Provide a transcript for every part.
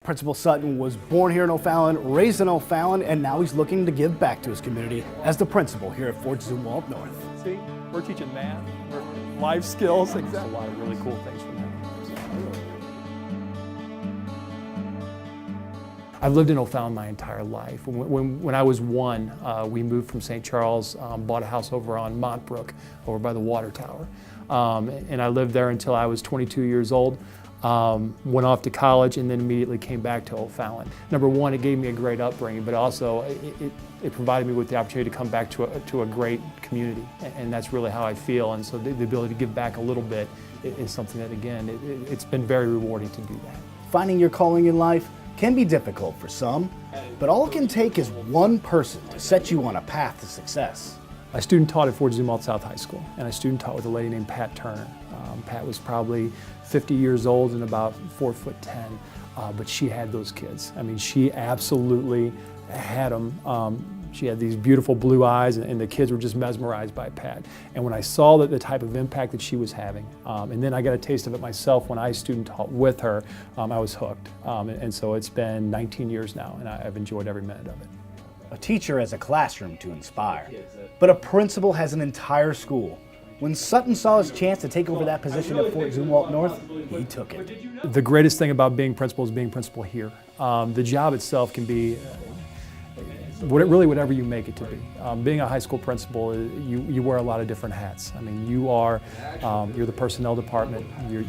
Principal Sutton was born here in O'Fallon, raised in O'Fallon, and now he's looking to give back to his community as the principal here at Fort Zumwalt North. See, we're teaching math, life skills, a lot of really cool things from them. I've lived in O'Fallon my entire life. When I was one, we moved from St. Charles, bought a house over on Montbrook, over by the water tower. And I lived there until I was 22 years old. Went off to college and then immediately came back to O'Fallon. Number one, it gave me a great upbringing, but also it provided me with the opportunity to come back to a great community, and that's really how I feel. And so the ability to give back a little bit is something that, again, it's been very rewarding to do that. Finding your calling in life can be difficult for some, but all it can take is one person to set you on a path to success. I student taught at Fort Zumwalt South High School, and I student taught with a lady named Pat Turner. Pat was probably 50 years old and about 4'10", but she had those kids. I mean, she absolutely had them. She had these beautiful blue eyes, and the kids were just mesmerized by Pat. And when I saw the type of impact that she was having, and then I got a taste of it myself when I student taught with her, I was hooked. And so it's been 19 years now, and I've enjoyed every minute of it. A teacher has a classroom to inspire, but a principal has an entire school. When Sutton saw his chance to take over that position at Fort Zumwalt North, he took it. The greatest thing about being principal is being principal here. The job itself can be really whatever you make it to be. Being a high school principal, you wear a lot of different hats. I mean, you're the personnel department, you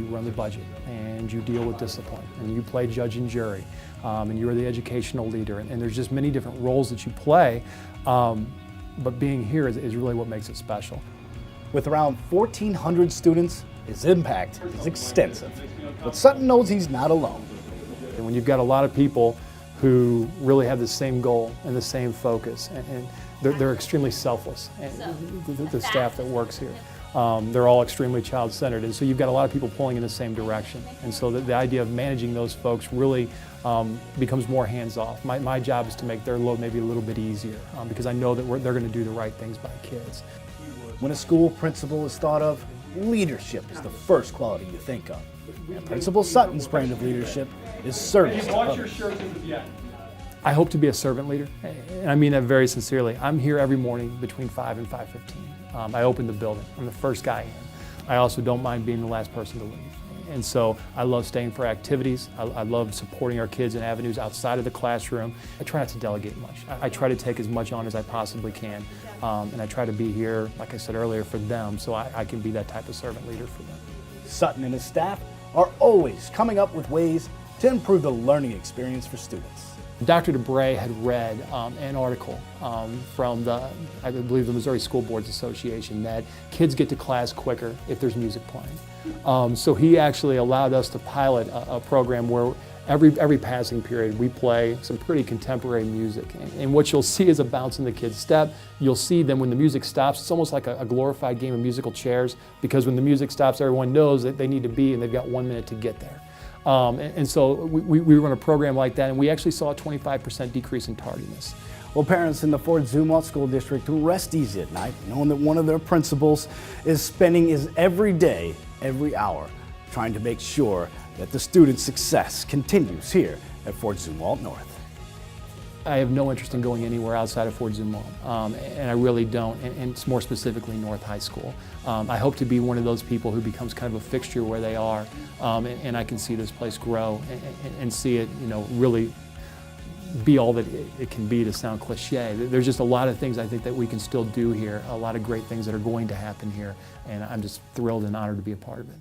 run the budget, and you deal with discipline, and you play judge and jury, and you're the educational leader, and there's just many different roles that you play, but being here is really what makes it special. With around 1,400 students, his impact is extensive, but Sutton knows he's not alone. And when you've got a lot of people who really have the same goal and the same focus, and they're extremely selfless, and the staff that works here. They're all extremely child-centered, and so you've got a lot of people pulling in the same direction. And so the idea of managing those folks really becomes more hands-off. My job is to make their load maybe a little bit easier, because I know that they're going to do the right things by kids. When a school principal is thought of, leadership is the first quality you think of. And Principal Sutton's brand of leadership is service to others. I hope to be a servant leader, and I mean that very sincerely. I'm here every morning between 5 and 5:15. I open the building. I'm the first guy in. I also don't mind being the last person to leave. And so I love staying for activities. I love supporting our kids in avenues outside of the classroom. I try not to delegate much. I try to take as much on as I possibly can. And I try to be here, like I said earlier, for them, so I can be that type of servant leader for them. Sutton and his staff are always coming up with ways to improve the learning experience for students. Dr. DeBray had read an article from I believe the Missouri School Boards Association, that kids get to class quicker if there's music playing. So he actually allowed us to pilot a program where every passing period we play some pretty contemporary music. And what you'll see is a bounce in the kid's step. You'll see them when the music stops. It's almost like a glorified game of musical chairs, because when the music stops, everyone knows that they need to be, and they've got 1 minute to get there. And so we run a program like that, and we actually saw a 25% decrease in tardiness. Well, parents in the Fort Zumwalt School District rest easy at night, knowing that one of their principals is spending his every day, every hour, trying to make sure that the student's success continues here at Fort Zumwalt North. I have no interest in going anywhere outside of Fort Zumwalt, and I really don't, and it's more specifically North High School. I hope to be one of those people who becomes kind of a fixture where they are, and I can see this place grow and see it, really be all that it can be, to sound cliche. There's just a lot of things I think that we can still do here, a lot of great things that are going to happen here, and I'm just thrilled and honored to be a part of it.